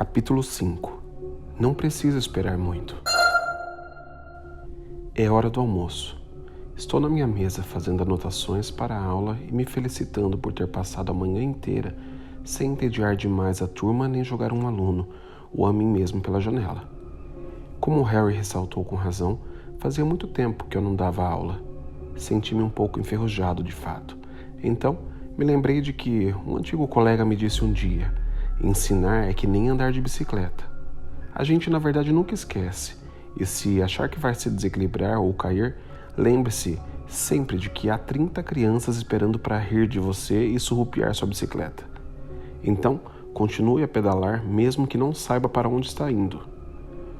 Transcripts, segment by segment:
Capítulo 5. Não precisa esperar muito. É hora do almoço. Estou na minha mesa fazendo anotações para a aula e me felicitando por ter passado a manhã inteira sem entediar demais a turma nem jogar um aluno, ou a mim mesmo pela janela. Como Harry ressaltou com razão, fazia muito tempo que eu não dava aula. Senti-me um pouco enferrujado de fato. Então, me lembrei de que um antigo colega me disse um dia: ensinar é que nem andar de bicicleta. A gente, na verdade, nunca esquece. E se achar que vai se desequilibrar ou cair, lembre-se sempre de que há 30 crianças esperando para rir de você e surrupiar sua bicicleta. Então, continue a pedalar mesmo que não saiba para onde está indo.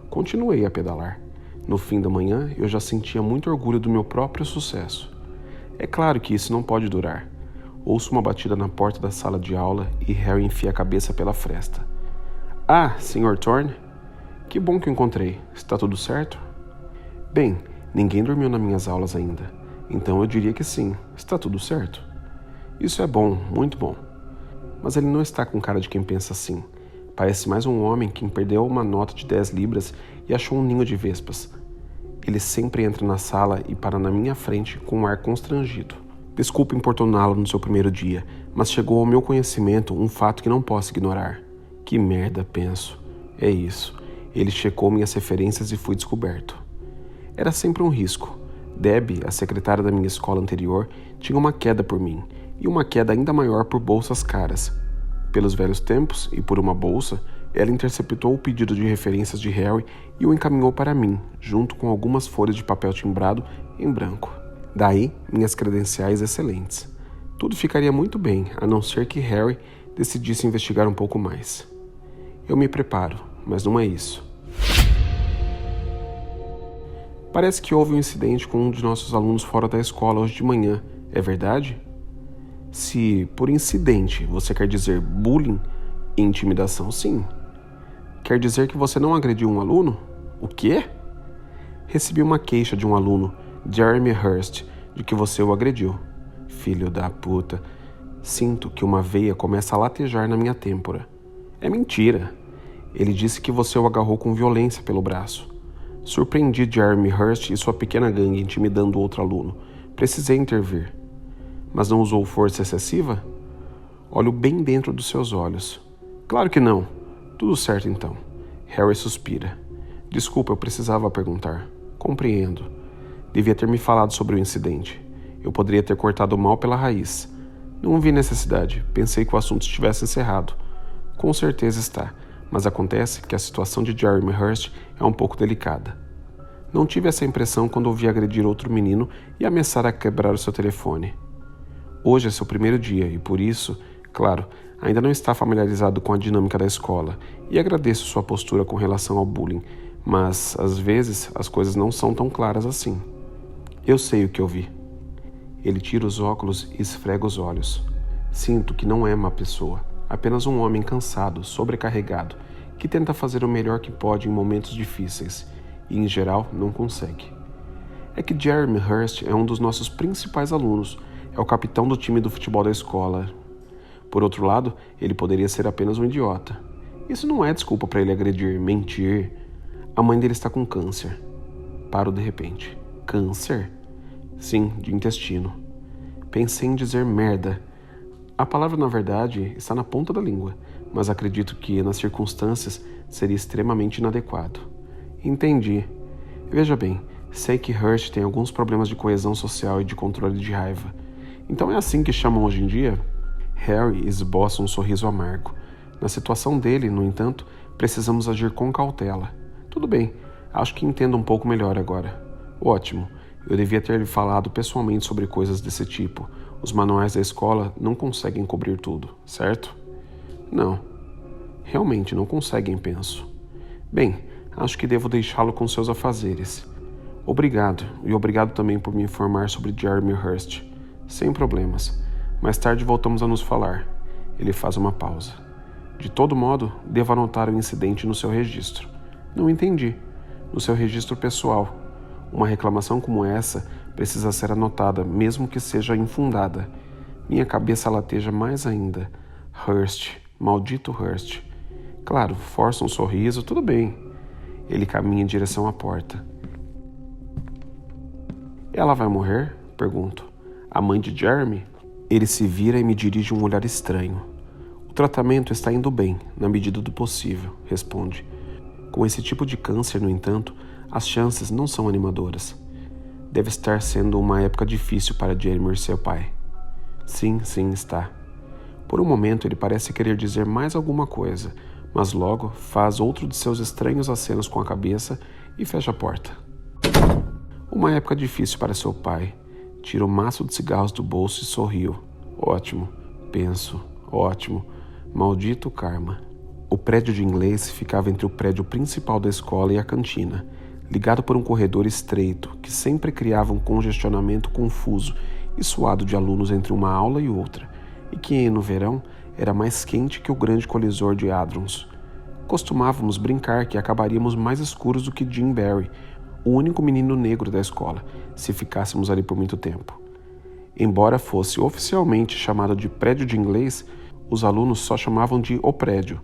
Continuei a pedalar. No fim da manhã, eu já sentia muito orgulho do meu próprio sucesso. É claro que isso não pode durar. Ouço uma batida na porta da sala de aula e Harry enfia a cabeça pela fresta. Ah, Sr. Thorne? Que bom que o encontrei. Está tudo certo? Bem, ninguém dormiu nas minhas aulas ainda. Então eu diria que sim, está tudo certo. Isso é bom, muito bom. Mas ele não está com cara de quem pensa assim. Parece mais um homem que perdeu uma nota de 10 libras e achou um ninho de vespas. Ele sempre entra na sala e para na minha frente com um ar constrangido. Desculpe importuná-lo no seu primeiro dia, mas chegou ao meu conhecimento um fato que não posso ignorar. Que merda, penso. É isso. Ele checou minhas referências e fui descoberto. Era sempre um risco. Debbie, a secretária da minha escola anterior, tinha uma queda por mim, e uma queda ainda maior por bolsas caras. Pelos velhos tempos, e por uma bolsa, ela interceptou o pedido de referências de Harry e o encaminhou para mim, junto com algumas folhas de papel timbrado em branco. Daí, minhas credenciais excelentes. Tudo ficaria muito bem, a não ser que Harry decidisse investigar um pouco mais. Eu me preparo, mas não é isso. Parece que houve um incidente com um de nossos alunos fora da escola hoje de manhã, é verdade? Se por incidente você quer dizer bullying e intimidação, sim. Quer dizer que você não agrediu um aluno? O quê? Recebi uma queixa de um aluno, Jeremy Hurst, de que você o agrediu. Filho da puta. Sinto que uma veia começa a latejar na minha têmpora. É mentira. Ele disse que você o agarrou com violência pelo braço. Surpreendi Jeremy Hurst e sua pequena gangue intimidando outro aluno. Precisei intervir. Mas não usou força excessiva? Olho bem dentro dos seus olhos. Claro que não. Tudo certo então. Harry suspira. Desculpa, eu precisava perguntar. Compreendo. Devia ter me falado sobre o incidente. Eu poderia ter cortado o mal pela raiz. Não vi necessidade. Pensei que o assunto estivesse encerrado. Com certeza está. Mas acontece que a situação de Jeremy Hurst é um pouco delicada. Não tive essa impressão quando ouvi agredir outro menino e ameaçar a quebrar o seu telefone. Hoje é seu primeiro dia e por isso, claro, ainda não está familiarizado com a dinâmica da escola e agradeço sua postura com relação ao bullying, mas às vezes as coisas não são tão claras assim. Eu sei o que ouvi. Ele tira os óculos e esfrega os olhos. Sinto que não é uma pessoa, apenas um homem cansado, sobrecarregado, que tenta fazer o melhor que pode em momentos difíceis e, em geral, não consegue. É que Jeremy Hurst é um dos nossos principais alunos, é o capitão do time do futebol da escola. Por outro lado, ele poderia ser apenas um idiota. Isso não é desculpa para ele agredir, mentir. A mãe dele está com câncer. Paro de repente. Câncer? Sim, de intestino. Pensei em dizer merda. A palavra, na verdade, está na ponta da língua, mas acredito que, nas circunstâncias, seria extremamente inadequado. Entendi. Veja bem, sei que Hurst tem alguns problemas de coesão social e de controle de raiva. Então é assim que chamam hoje em dia? Harry esboça um sorriso amargo. Na situação dele, no entanto, precisamos agir com cautela. Tudo bem, acho que entendo um pouco melhor agora. Ótimo, eu devia ter lhe falado pessoalmente sobre coisas desse tipo. Os manuais da escola não conseguem cobrir tudo, certo? Não. Realmente não conseguem, penso. Bem, acho que devo deixá-lo com seus afazeres. Obrigado, e obrigado também por me informar sobre Jeremy Hurst. Sem problemas. Mais tarde voltamos a nos falar. Ele faz uma pausa. De todo modo, devo anotar o incidente no seu registro. Não entendi. No seu registro pessoal. Uma reclamação como essa precisa ser anotada, mesmo que seja infundada. Minha cabeça lateja mais ainda. Hurst, maldito Hurst. Claro, força um sorriso, tudo bem. Ele caminha em direção à porta. Ela vai morrer? Pergunto. A mãe de Jeremy? Ele se vira e me dirige um olhar estranho. O tratamento está indo bem, na medida do possível, responde. Com esse tipo de câncer, no entanto, as chances não são animadoras. Deve estar sendo uma época difícil para Jeremy e seu pai. Sim, está. Por um momento ele parece querer dizer mais alguma coisa, mas logo faz outro de seus estranhos acenos com a cabeça e fecha a porta. Uma época difícil para seu pai. Tira o maço de cigarros do bolso e sorriu. Ótimo, penso. Ótimo. Maldito karma. O prédio de inglês ficava entre o prédio principal da escola e a cantina, ligado por um corredor estreito que sempre criava um congestionamento confuso e suado de alunos entre uma aula e outra, e que, no verão, era mais quente que o grande colisor de Hadrons. Costumávamos brincar que acabaríamos mais escuros do que Jim Barry, o único menino negro da escola, se ficássemos ali por muito tempo. Embora fosse oficialmente chamado de prédio de inglês, os alunos só chamavam de o prédio.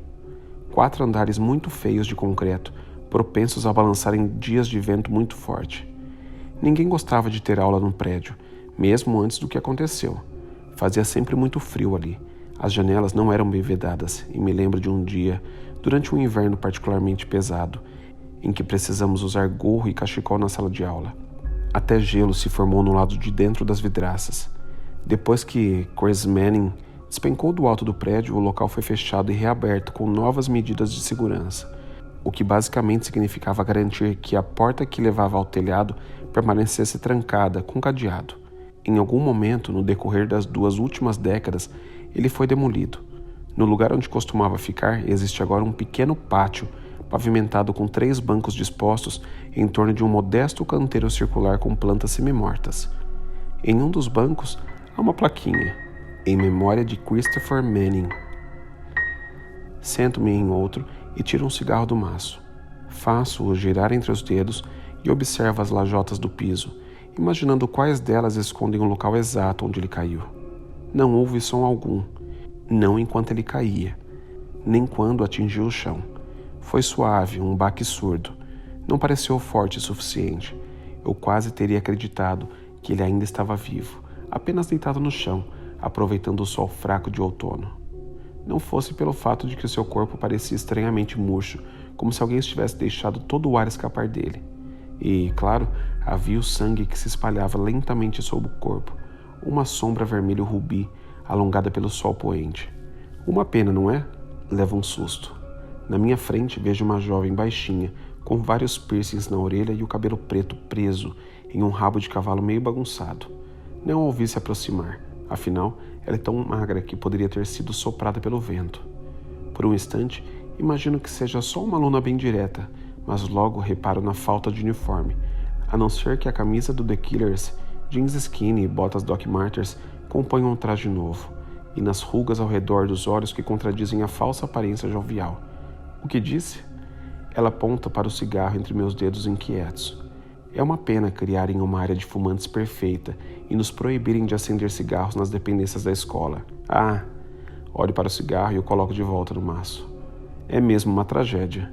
4 andares muito feios de concreto, propensos a balançar em dias de vento muito forte. Ninguém gostava de ter aula no prédio, mesmo antes do que aconteceu. Fazia sempre muito frio ali. As janelas não eram bem vedadas e me lembro de um dia, durante um inverno particularmente pesado, em que precisamos usar gorro e cachecol na sala de aula. Até gelo se formou no lado de dentro das vidraças. Depois que Chris Manning despencou do alto do prédio, o local foi fechado e reaberto com novas medidas de segurança, o que basicamente significava garantir que a porta que levava ao telhado permanecesse trancada com cadeado. Em algum momento, no decorrer das 2 últimas décadas, ele foi demolido. No lugar onde costumava ficar, existe agora um pequeno pátio pavimentado com 3 bancos dispostos em torno de um modesto canteiro circular com plantas semi-mortas. Em um dos bancos, há uma plaquinha, em memória de Christopher Manning. Sento-me em outro e tiro um cigarro do maço. Faço-o girar entre os dedos e observo as lajotas do piso, imaginando quais delas escondem o local exato onde ele caiu. Não houve som algum, não enquanto ele caía, nem quando atingiu o chão. Foi suave, um baque surdo. Não pareceu forte o suficiente. Eu quase teria acreditado que ele ainda estava vivo, apenas deitado no chão, aproveitando o sol fraco de outono. Não fosse pelo fato de que o seu corpo parecia estranhamente murcho, como se alguém estivesse deixado todo o ar escapar dele. E, claro, havia o sangue que se espalhava lentamente sobre o corpo, uma sombra vermelho rubi, alongada pelo sol poente. Uma pena, não é? Leva um susto. Na minha frente vejo uma jovem baixinha, com vários piercings na orelha e o cabelo preto preso em um rabo de cavalo meio bagunçado. Não a ouvi se aproximar, afinal, ela é tão magra que poderia ter sido soprada pelo vento. Por um instante, imagino que seja só uma aluna bem direta, mas logo reparo na falta de uniforme, a não ser que a camisa do The Killers, jeans skinny e botas Doc Martens componham um traje novo, e nas rugas ao redor dos olhos que contradizem a falsa aparência jovial. O que disse? Ela aponta para o cigarro entre meus dedos inquietos. É uma pena criarem uma área de fumantes perfeita e nos proibirem de acender cigarros nas dependências da escola. Ah! Olho para o cigarro e o coloco de volta no maço. É mesmo uma tragédia.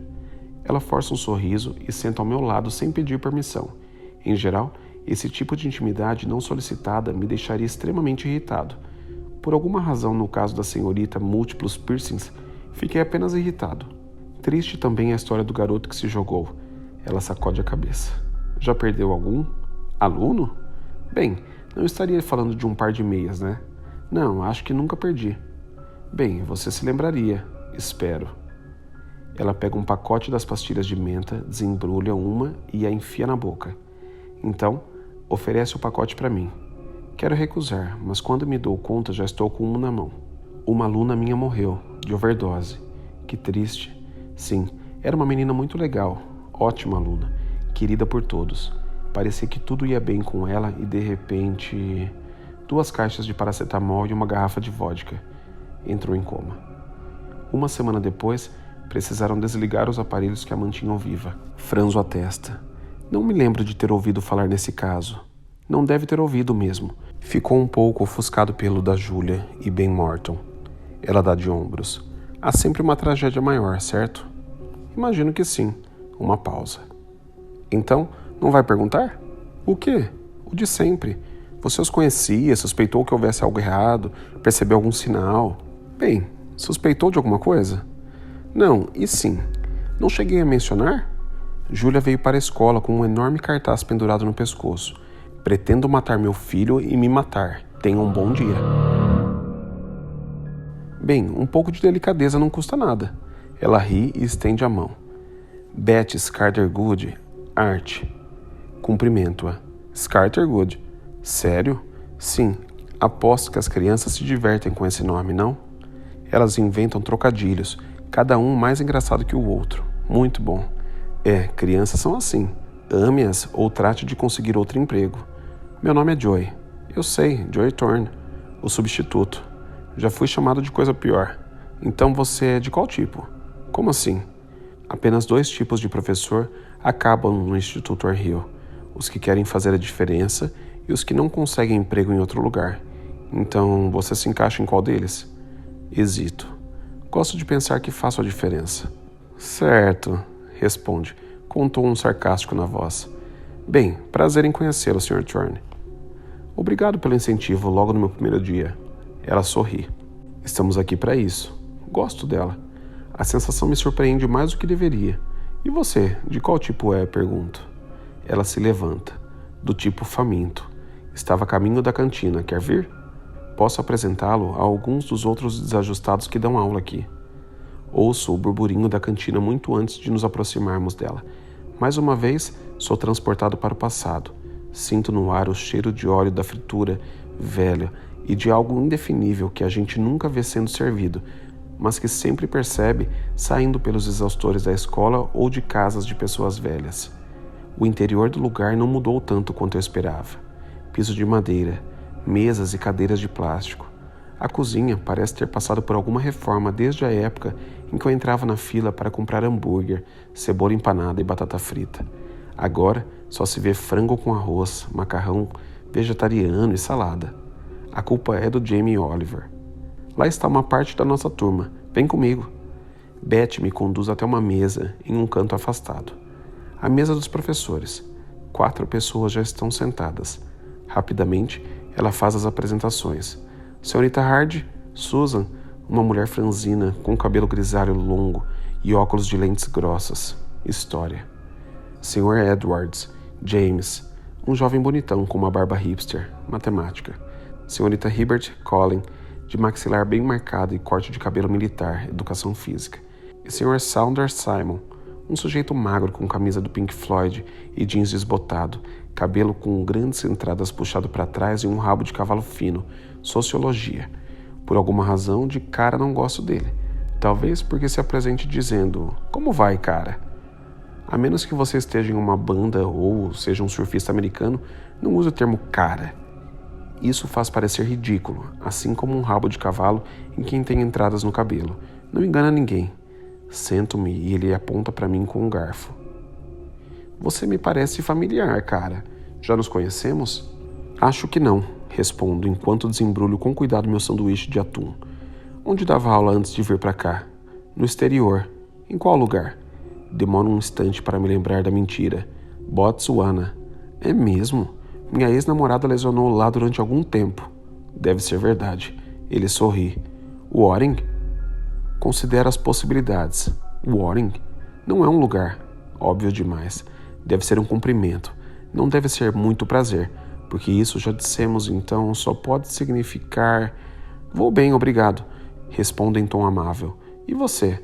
Ela força um sorriso e senta ao meu lado sem pedir permissão. Em geral, esse tipo de intimidade não solicitada me deixaria extremamente irritado. Por alguma razão, no caso da senhorita múltiplos piercings, fiquei apenas irritado. Triste também é a história do garoto que se jogou. Ela sacode a cabeça. Já perdeu algum? Aluno? Bem, não estaria falando de um par de meias, né? Não, acho que nunca perdi. Bem, você se lembraria, espero. Ela pega um pacote das pastilhas de menta, desembrulha uma e a enfia na boca. Então, oferece o pacote para mim. Quero recusar, mas quando me dou conta já estou com um na mão. Uma aluna minha morreu, de overdose. Que triste. Sim, era uma menina muito legal, ótima aluna, querida por todos. Parecia que tudo ia bem com ela e, de repente, 2 caixas de paracetamol e uma garrafa de vodka. Entrou em coma. Uma semana depois, precisaram desligar os aparelhos que a mantinham viva. Franzo a testa. Não me lembro de ter ouvido falar nesse caso. Não deve ter ouvido mesmo. Ficou um pouco ofuscado pelo da Julia e Ben Morton. Ela dá de ombros. Há sempre uma tragédia maior, certo? Imagino que sim. Uma pausa. Então, não vai perguntar? O quê? O de sempre. Você os conhecia, suspeitou que houvesse algo errado, percebeu algum sinal? Bem, suspeitou de alguma coisa? Não, e sim. Não cheguei a mencionar? Júlia veio para a escola com um enorme cartaz pendurado no pescoço. Pretendo matar meu filho e me matar. Tenha um bom dia. Bem, um pouco de delicadeza não custa nada. Ela ri e estende a mão. Beth Scartergood, Art. Cumprimento-a. Scartergood. Sério? Sim. Aposto que as crianças se divertem com esse nome, não? Elas inventam trocadilhos, cada um mais engraçado que o outro. Muito bom. Crianças são assim. Ame-as ou trate de conseguir outro emprego. Meu nome é Joy. Eu sei, Joy Thorne, o substituto. Já fui chamado de coisa pior. Então você é de qual tipo? Como assim? Apenas 2 tipos de professor acabam no Instituto Arhill. Os que querem fazer a diferença e os que não conseguem emprego em outro lugar. Então, você se encaixa em qual deles? Hesito. Gosto de pensar que faço a diferença. Certo, responde, com um tom sarcástico na voz. Bem, prazer em conhecê-lo, Sr. Thorne. Obrigado pelo incentivo logo no meu primeiro dia. Ela sorri. Estamos aqui para isso. Gosto dela. A sensação me surpreende mais do que deveria. E você, de qual tipo é? Pergunto. Ela se levanta. Do tipo faminto. Estava a caminho da cantina. Quer vir? Posso apresentá-lo a alguns dos outros desajustados que dão aula aqui. Ouço o burburinho da cantina muito antes de nos aproximarmos dela. Mais uma vez, sou transportado para o passado. Sinto no ar o cheiro de óleo da fritura velha e de algo indefinível que a gente nunca vê sendo servido, mas que sempre percebe saindo pelos exaustores da escola ou de casas de pessoas velhas. O interior do lugar não mudou tanto quanto eu esperava. Piso de madeira, mesas e cadeiras de plástico. A cozinha parece ter passado por alguma reforma desde a época em que eu entrava na fila para comprar hambúrguer, cebola empanada e batata frita. Agora só se vê frango com arroz, macarrão vegetariano e salada. A culpa é do Jamie Oliver. Lá está uma parte da nossa turma. Vem comigo. Beth me conduz até uma mesa em um canto afastado. A mesa dos professores. 4 pessoas já estão sentadas. Rapidamente, ela faz as apresentações. Senhorita Hard, Susan, uma mulher franzina com cabelo grisalho longo e óculos de lentes grossas. História. Sr. Edwards, James, um jovem bonitão com uma barba hipster. Matemática. Senhorita Hibbert Collin, de maxilar bem marcado e corte de cabelo militar, educação física. E Sr. Saunders Simon, um sujeito magro com camisa do Pink Floyd e jeans desbotado, cabelo com grandes entradas puxado para trás e um rabo de cavalo fino, sociologia. Por alguma razão, de cara não gosto dele. Talvez porque se apresente dizendo, como vai, cara? A menos que você esteja em uma banda ou seja um surfista americano, não use o termo cara. Isso faz parecer ridículo, assim como um rabo de cavalo em quem tem entradas no cabelo. Não engana ninguém. Sento-me e ele aponta para mim com um garfo. Você me parece familiar, cara. Já nos conhecemos? Acho que não, respondo enquanto desembrulho com cuidado meu sanduíche de atum. Onde dava aula antes de vir para cá? No exterior. Em qual lugar? Demoro um instante para me lembrar da mentira. Botsuana. É mesmo? Minha ex-namorada lesionou lá durante algum tempo. Deve ser verdade. Ele sorri. Waring? Considera as possibilidades. Waring? Não é um lugar. Óbvio demais. Deve ser um cumprimento. Não deve ser muito prazer, porque isso já dissemos, então só pode significar... Vou bem, obrigado. Respondo em tom amável. E você?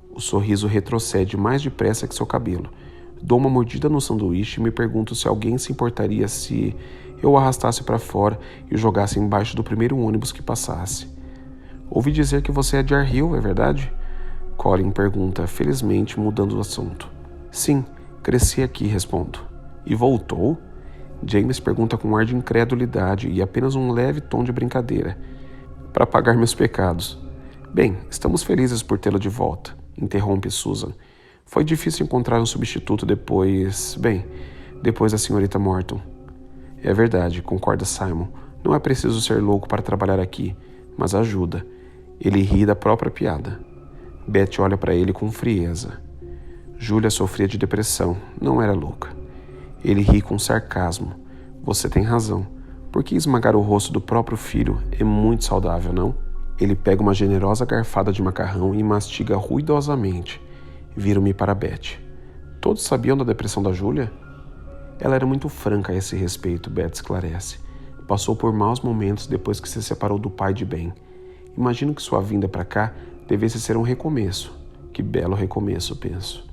O sorriso retrocede mais depressa que seu cabelo. Dou uma mordida no sanduíche e me pergunto se alguém se importaria se eu o arrastasse para fora e o jogasse embaixo do primeiro ônibus que passasse. Ouvi dizer que você é de Arhill, é verdade? Colin pergunta, felizmente mudando o assunto. Sim, cresci aqui, respondo. E voltou? James pergunta com um ar de incredulidade e apenas um leve tom de brincadeira. Para pagar meus pecados. Bem, estamos felizes por tê-lo de volta, interrompe Susan. Foi difícil encontrar um substituto depois da senhorita Morton. É verdade, concorda Simon. Não é preciso ser louco para trabalhar aqui, mas ajuda. Ele ri da própria piada. Beth olha para ele com frieza. Júlia sofria de depressão, não era louca. Ele ri com sarcasmo. Você tem razão. Por que esmagar o rosto do próprio filho é muito saudável, não? Ele pega uma generosa garfada de macarrão e mastiga ruidosamente. Viro-me para Beth. Todos sabiam da depressão da Júlia? Ela era muito franca a esse respeito, Beth esclarece. Passou por maus momentos depois que se separou do pai de Ben. Imagino que sua vinda para cá devesse ser um recomeço. Que belo recomeço, penso.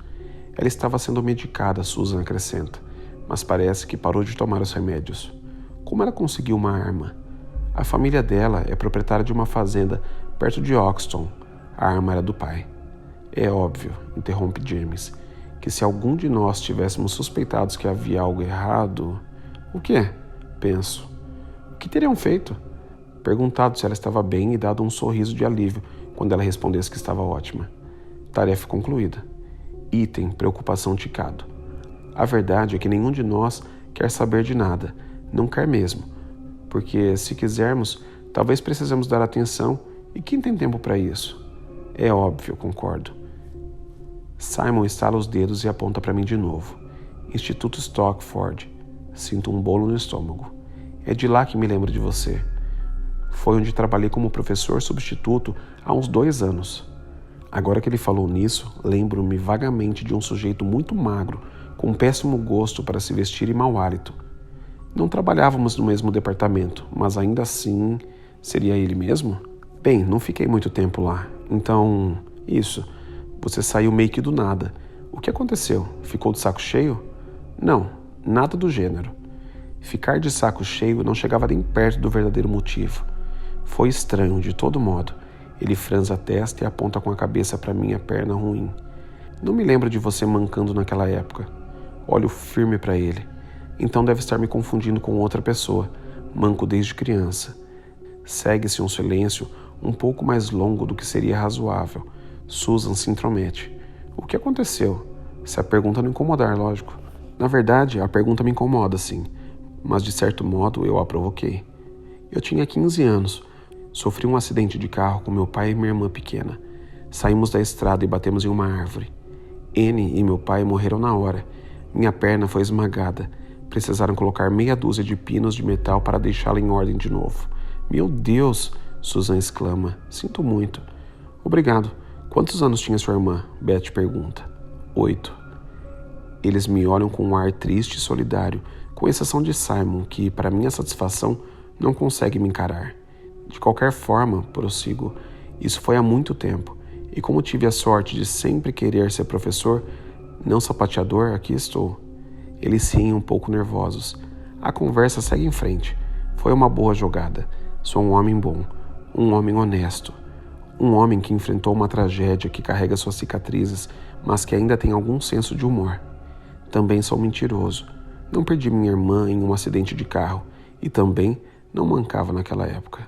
Ela estava sendo medicada, Susan acrescenta, mas parece que parou de tomar os remédios. Como ela conseguiu uma arma? A família dela é proprietária de uma fazenda perto de Oxton. A arma era do pai. É óbvio, interrompe James, que se algum de nós tivéssemos suspeitados que havia algo errado... O quê? Penso. O que teriam feito? Perguntado se ela estava bem e dado um sorriso de alívio quando ela respondesse que estava ótima. Tarefa concluída. Item, preocupação ticado. A verdade é que nenhum de nós quer saber de nada, não quer mesmo, porque se quisermos, talvez precisemos dar atenção, e quem tem tempo para isso? É óbvio, concordo. Simon estala os dedos e aponta para mim de novo. Instituto Stockford. Sinto um bolo no estômago. É de lá que me lembro de você. Foi onde trabalhei como professor substituto há uns 2 anos. Agora que ele falou nisso, lembro-me vagamente de um sujeito muito magro, com péssimo gosto para se vestir e mau hálito. Não trabalhávamos no mesmo departamento, mas ainda assim, seria ele mesmo? Bem, não fiquei muito tempo lá. Então, isso, você saiu meio que do nada. O que aconteceu? Ficou de saco cheio? Não, nada do gênero. Ficar de saco cheio não chegava nem perto do verdadeiro motivo. Foi estranho, de todo modo. Ele franze a testa e aponta com a cabeça para minha perna ruim. Não me lembro de você mancando naquela época. Olho firme para ele. Então deve estar me confundindo com outra pessoa. Manco desde criança. Segue-se um silêncio um pouco mais longo do que seria razoável. Susan se intromete. O que aconteceu? Se a pergunta não incomodar, lógico. Na verdade, a pergunta me incomoda, sim. Mas de certo modo eu a provoquei. Eu tinha 15 anos. Sofri um acidente de carro com meu pai e minha irmã pequena. Saímos da estrada e batemos em uma árvore. Anne e meu pai morreram na hora. Minha perna foi esmagada. Precisaram colocar meia dúzia de pinos de metal para deixá-la em ordem de novo. Meu Deus! Susan exclama. Sinto muito. Obrigado. Quantos anos tinha sua irmã? Beth pergunta. 8. Eles me olham com um ar triste e solidário, com exceção de Simon, que, para minha satisfação, não consegue me encarar. De qualquer forma, prossigo, isso foi há muito tempo, e como tive a sorte de sempre querer ser professor, não sapateador, aqui estou. Eles riem um pouco nervosos. A conversa segue em frente. Foi uma boa jogada. Sou um homem bom, um homem honesto, um homem que enfrentou uma tragédia que carrega suas cicatrizes, mas que ainda tem algum senso de humor. Também sou mentiroso. Não perdi minha irmã em um acidente de carro, e também não mancava naquela época.